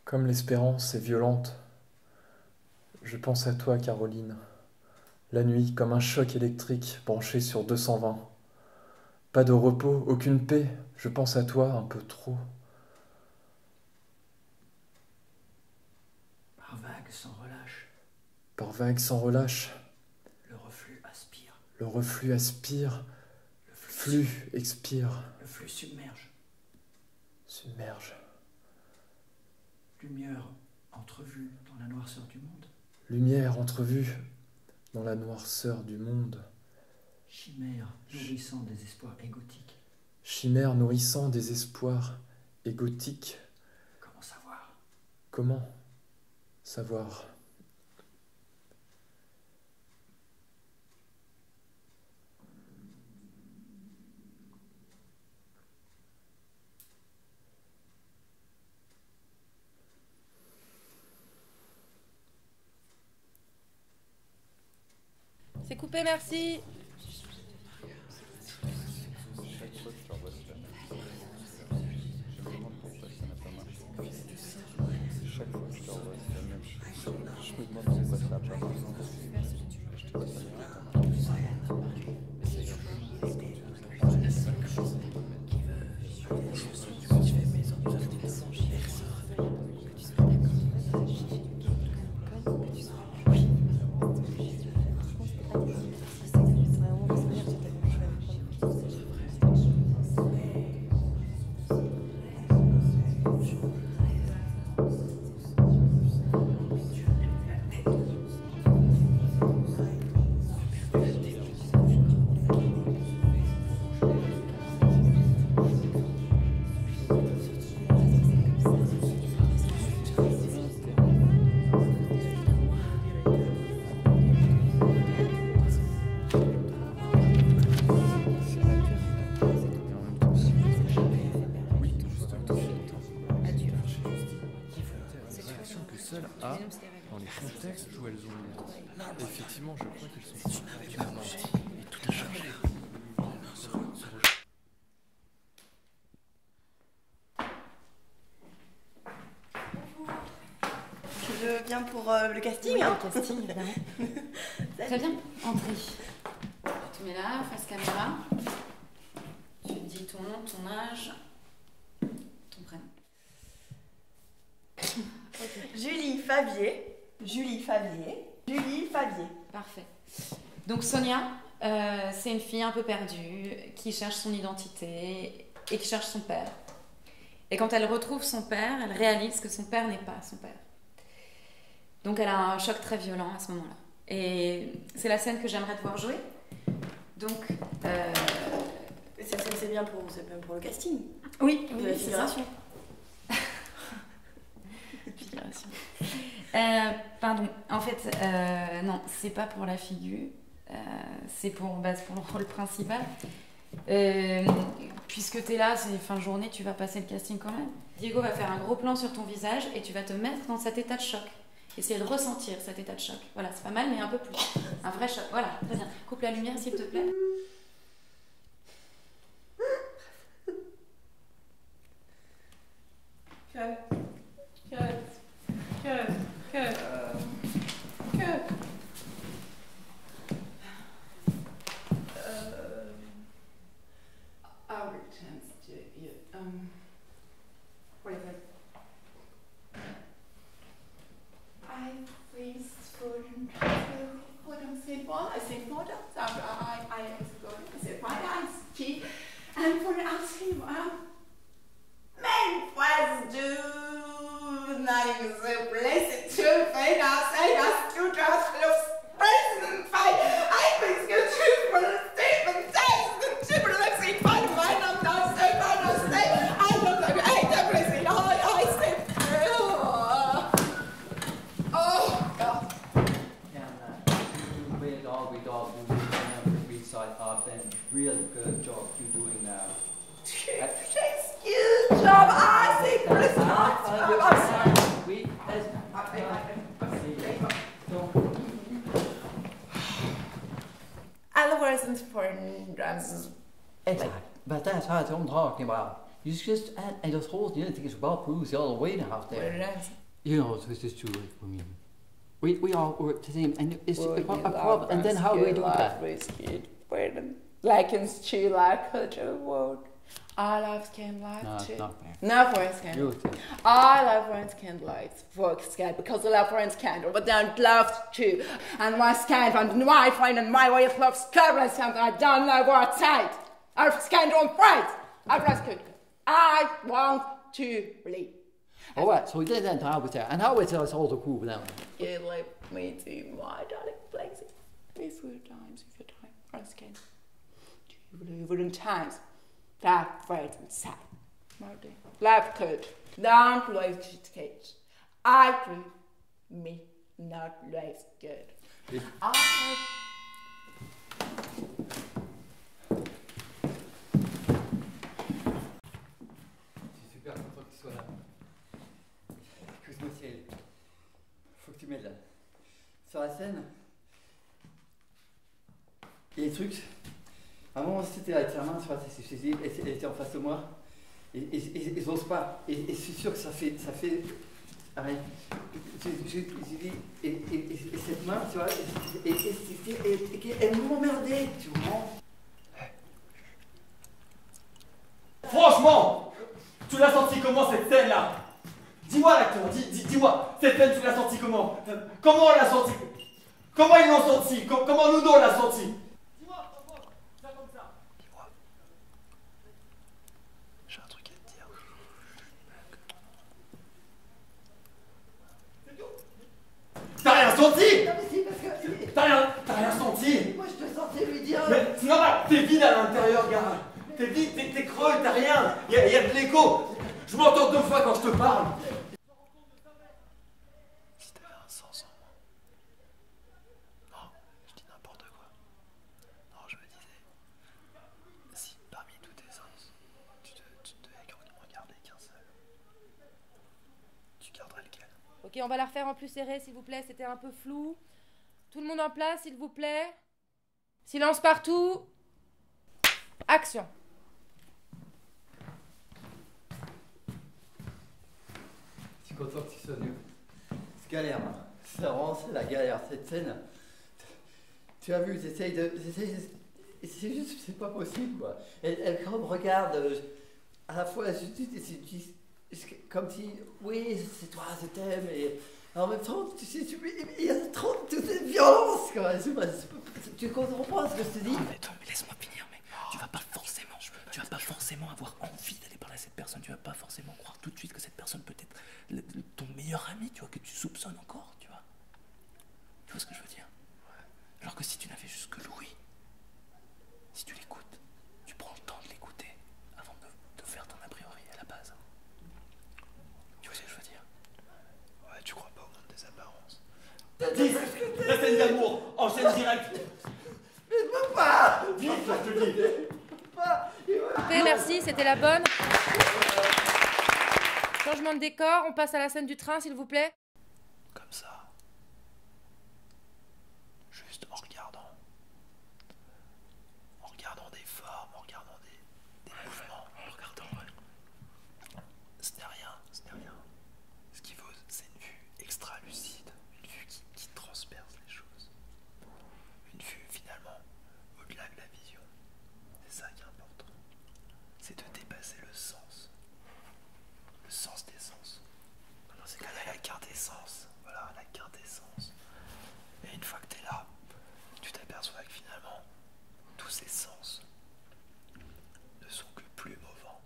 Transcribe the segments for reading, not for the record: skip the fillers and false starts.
Comme l'espérance est violente, je pense à toi, Caroline. La nuit, comme un choc électrique branché sur 220. Pas de repos, aucune paix, je pense à toi un peu trop. Par vagues sans relâche, Par vagues sans relâche, le reflux aspire, le reflux aspire, le flux expire, le flux submerge. submerge. Lumière entrevue dans la noirceur du monde, Lumière entrevue dans la noirceur du monde. chimère nourrissant des espoirs égotiques. Chimère nourrissant des espoirs égotiques. Comment savoir? Comment savoir? C'est coupé, merci. Chaque fois que je te renvoie, c'est la même chose. Je me demande pourquoi ça n'a pas marché. Je te dis seules à dans les contextes où elles ont. Effectivement, je crois qu'elles sont particulièrement. Et tout a changé. Je viens pour le casting. Hein. Le casting, évidemment. Très bien, entrez. Tu te mets là, face caméra. Tu te dis ton nom, ton âge, ton prénom. Okay. Julie Favier. Julie Favier. Julie Favier. Parfait. Donc Sonia, c'est une fille un peu perdue qui cherche son identité et qui cherche son père. Et quand elle retrouve son père, elle réalise que son père n'est pas son père. Donc elle a un choc très violent à ce moment-là. Et c'est la scène que j'aimerais te voir jouer. Donc... C'est bien pour le casting. Oui, de la figuration. Figuration. Pardon, en fait, non, c'est pas pour la figure, c'est pour le rôle principal. Puisque tu es là, c'est fin de journée, tu vas passer le casting quand même. Diego va faire un gros plan sur ton visage et tu vas te mettre dans cet état de choc. Essayer de ressentir cet état de choc. Voilà, c'est pas mal, mais un peu plus. Un vrai choc. Voilà, très bien. Coupe la lumière, s'il te plaît. Adolescent porn drums. Exakt. Vad det är så här till omdragning bara. You just and it's whole, you know, think it's about Bruce all the way to half there. You know, it's just too late for me. We all work the same, and it's a problem. And then how do we do that? Like in stew, like culture world. I love candlelight No, too. it's not fair. No friends candle. You too. I love friends candlelights for scared because I love friends candle, but don't love too. And my scandal and my friend and my way of love scandal is something I don't know what to I have scandal and friends. I love good. I want to leave. All right, so we did that, and how was that? And how is us all the cool now? You let me do my darling places. These were times of your time, friends candle. Do you believe in times? That friends and sad. Marty. Love good. Don't lose kids. I do me not less good. I Je suis super content que tu sois là. Écoute-moi, ciel. Faut que tu m'aides là. Sur la scène, il y a des trucs. À un moment, c'était avec sa main, tu vois, elle était en face de moi. Et ils n'osent pas. Et je suis sûr que ça fait. Arrête. J'ai dit. Et cette main, tu vois, elle m'emmerdait, tu vois. Franchement, tu l'as senti comment cette scène-là? Dis-moi l'acteur, dis-moi, cette scène tu l'as senti comment? Comment on l'a senti? Comment ils l'ont senti? Comment nous deux on l'a senti? Dis-moi, franchement, ça comme ça. Dis-moi. J'ai un truc à te dire. C'est tout. T'as rien senti? Non, mais si, parce que. T'as rien senti? Moi, je te sentais lui dire. Mais c'est normal, t'es vide à l'intérieur, gars. T'es vide, t'es creux, t'as rien. Y a de l'écho. Je m'entends 2 fois quand je te parle. Si t'avais un sens en moi. Non, je dis n'importe quoi. Non, je me disais. Si parmi tous tes sens, tu devais en garder qu'un seul. Tu garderais lequel? Ok, on va la refaire en plus serré, s'il vous plaît. C'était un peu flou. Tout le monde en place, s'il vous plaît. Silence partout. Action. Je suis content que tu sois venu. C'est galère, hein. C'est vraiment la galère, cette scène. Tu as vu, j'essaye. C'est juste, c'est pas possible, quoi. Elle quand me regarde, à la fois, comme si, oui, c'est toi, je t'aime, et en même temps, tu sais, il y a trop de cette violence, quoi. Tu comprends pas ce que je te dis? Mais Tom, laisse-moi finir, mais tu vas pas forcément avoir envie d'aller parler à cette personne, tu vas pas forcément croire tout de suite que cette personne peut être ton meilleur ami, tu vois, que tu soupçonnes encore, tu vois. Tu vois ce que je veux dire? Alors que si tu n'avais juste que Louis, si tu l'écoutes, tu prends le temps de l'écouter avant de faire ton a priori à la base. Tu vois ce que je veux dire? Ouais, tu crois pas au monde des apparences. 10, la scène d'amour, enchaîne direct. Mais je peux pas! 10, je te dis. Ok, merci, c'était la bonne. Changement de décor, on passe à la scène du train, s'il vous plaît. Comme ça. Juste en regardant. En regardant des formes, en regardant des mouvements. En regardant, ouais. Ce n'est rien, ce n'est rien. Ce qui vaut, c'est une vue extra lucide. Une vue qui transperce les choses. Une vue finalement au-delà de la vision. C'est ça qui est important. C'est de dépasser le sens. Le sens des sens. Dans ces cas-là, la quintessence. Voilà, la quintessence. Et une fois que tu es là, tu t'aperçois que finalement, tous ces sens ne sont que plus mouvants.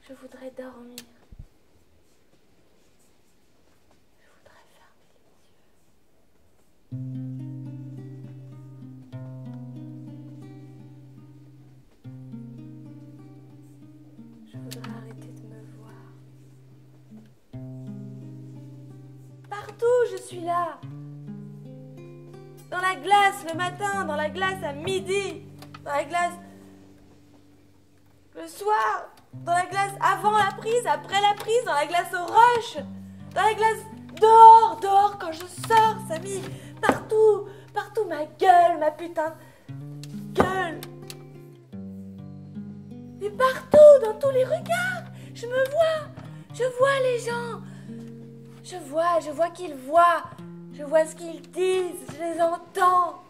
Je voudrais dormir. Je voudrais fermer les yeux. Je voudrais arrêter de me voir. je suis là. Dans la glace le matin, dans la glace à midi, dans la glace le soir, dans la glace avant la prise, après la prise, dans la glace au rush, dans la glace dehors, dehors quand je sors, Samy, partout, partout, ma gueule, ma putain de gueule. Et partout, dans tous les regards, je vois les gens. Je vois qu'ils voient, je vois ce qu'ils disent, je les entends.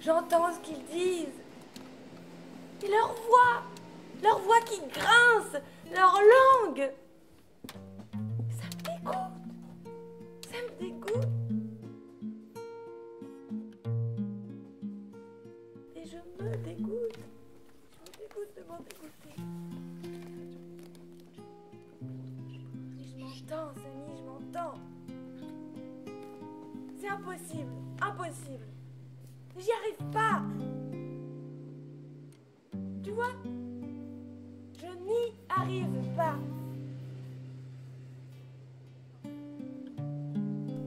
J'entends ce qu'ils disent. Et leur voix qui grince, leur langue. Ça me dégoûte. Ça me dégoûte. Et je me dégoûte. Je me dégoûte de m'en dégoûter. Et je m'entends, Samy, je m'entends. C'est impossible, impossible. J'y arrive pas. Tu vois? Je n'y arrive pas.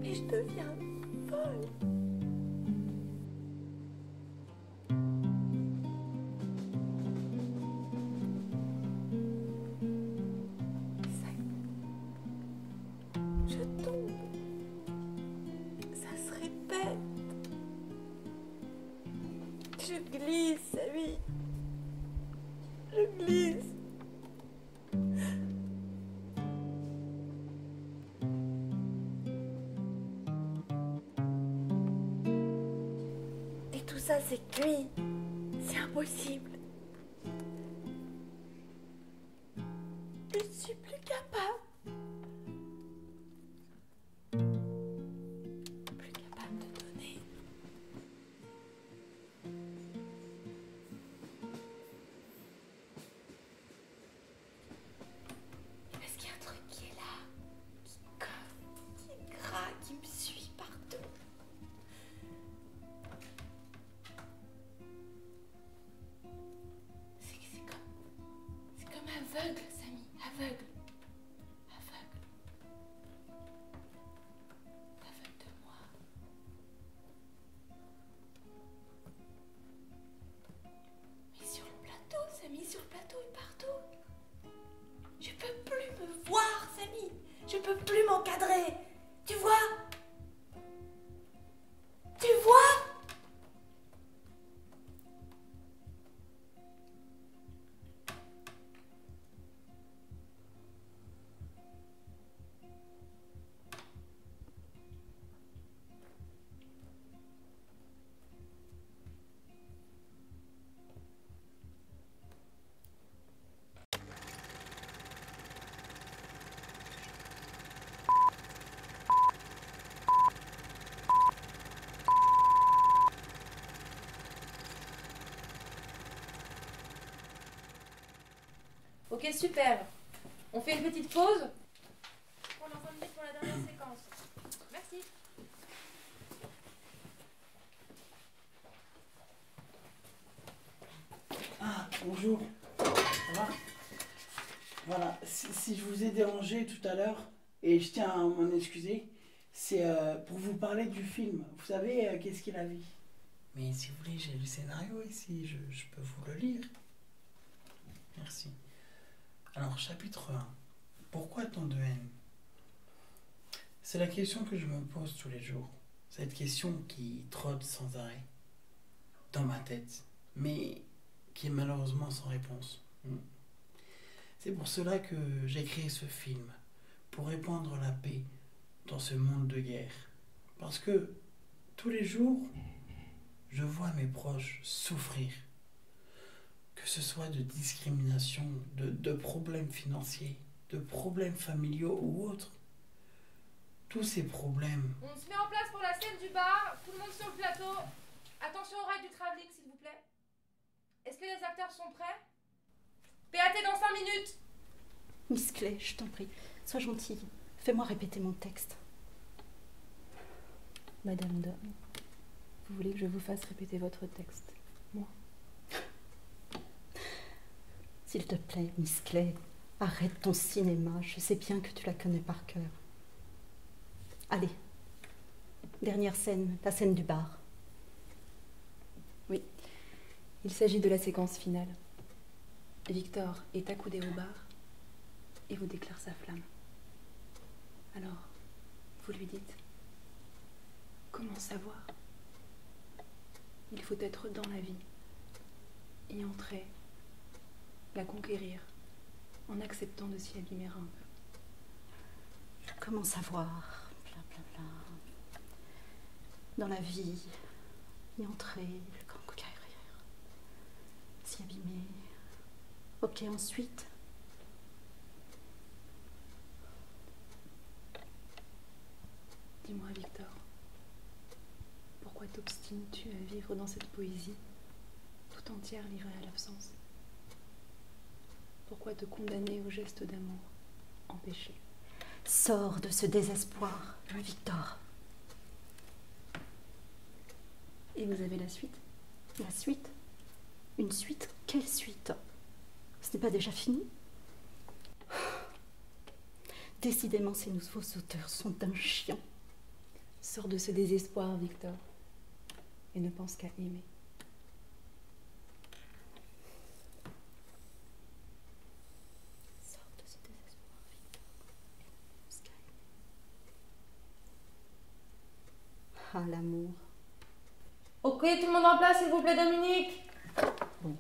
Et je deviens folle. Je tombe. Ça se répète. Je glisse, Samy. Je glisse. Et tout ça, c'est cuit. C'est impossible. Je ne suis plus capable. Plus capable de donner. Est-ce qu'il y a un truc qui est là, qui colle, qui est gras, qui me suit partout? C'est comme aveugle, Samy, aveugle. Aveugle. Aveugle de moi. Mais sur le plateau, Samy, sur le plateau et partout. Je peux plus me voir, Samy. Je peux plus m'encadrer. Tu vois? Tu vois? Ok, super. On fait une petite pause. Pendant 5 minutes pour la dernière séquence. Merci. Ah, bonjour. Ça va? Voilà, si je vous ai dérangé tout à l'heure, et je tiens à m'en excuser, c'est pour vous parler du film. Vous savez, qu'est-ce qu'il a vu? Mais si vous voulez, j'ai le scénario ici, je peux vous le lire. Merci. Alors, chapitre 1. Pourquoi tant de haine? C'est la question que je me pose tous les jours. Cette question qui trotte sans arrêt dans ma tête, mais qui est malheureusement sans réponse. C'est pour cela que j'ai créé ce film, pour répandre la paix dans ce monde de guerre. Parce que tous les jours, je vois mes proches souffrir. Que ce soit de discrimination, de problèmes financiers, de problèmes familiaux ou autres. Tous ces problèmes. On se met en place pour la scène du bar. Tout le monde sur le plateau. Attention aux règles du travelling, s'il vous plaît. Est-ce que les acteurs sont prêts? PAT dans 5 minutes. Miss Clay, je t'en prie, sois gentille. Fais-moi répéter mon texte. Madame Dom, vous voulez que je vous fasse répéter votre texte? Moi? S'il te plaît, Miss Clay, arrête ton cinéma. Je sais bien que tu la connais par cœur. Allez, Dernière scène, la scène du bar. Oui, il s'agit de la séquence finale. Victor est accoudé au bar et vous déclare sa flamme. Alors, vous lui dites, comment savoir? Il faut être dans la vie, y entrer, la conquérir, en acceptant de s'y abîmer un peu. Comment savoir? Blablabla. Dans la vie, y entrer, le conquérir, s'y abîmer. Ok, ensuite. Dis-moi, Victor, pourquoi t'obstines-tu à vivre dans cette poésie, tout entière livrée à l'absence? Pourquoi te condamner au geste d'amour empêché? Sors de ce désespoir, Victor. Et vous avez la suite? La suite? Une suite? Quelle suite? Ce n'est pas déjà fini? Décidément, ces nouveaux auteurs sont d'un chien. Sors de ce désespoir, Victor, et ne pense qu'à aimer. Sors de ce désespoir, Victor, et ne pense qu'à aimer. Ah, l'amour. Ok, tout le monde en place, s'il vous plaît, Dominique. Bon,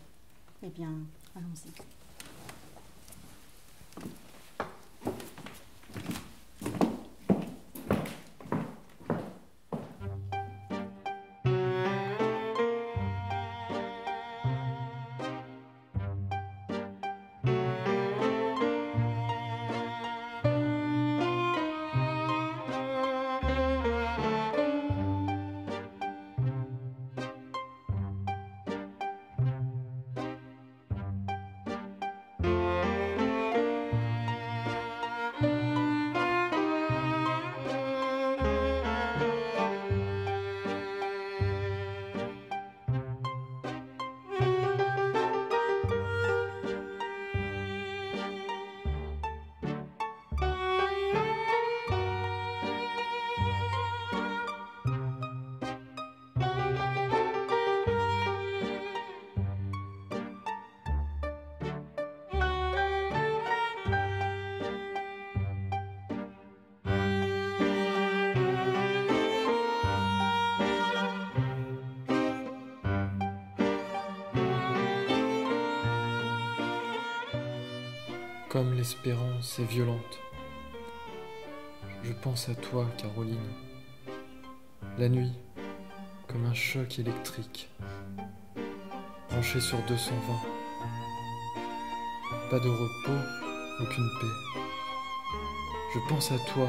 eh bien, allons-y. Comme l'espérance est violente, je pense à toi, Caroline. La nuit, comme un choc électrique, branché sur 220. Pas de repos, aucune paix. Je pense à toi,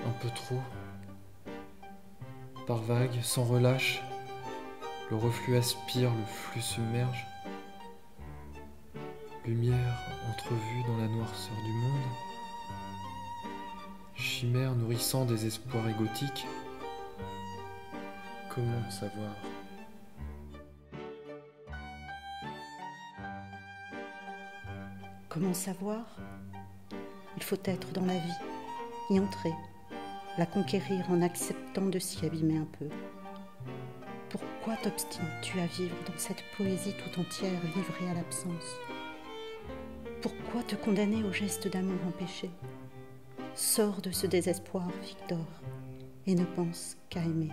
un peu trop. Par vagues, sans relâche, le reflux aspire, le flux submerge. Lumière entrevue dans la noirceur du monde, chimère nourrissant des espoirs égotiques. Comment savoir? Comment savoir? Il faut être dans la vie, y entrer, la conquérir en acceptant de s'y abîmer un peu. Pourquoi t'obstines-tu à vivre dans cette poésie tout entière livrée à l'absence? Pourquoi te condamner au geste d'amour empêché? Sors de ce désespoir, Victor, et ne pense qu'à aimer.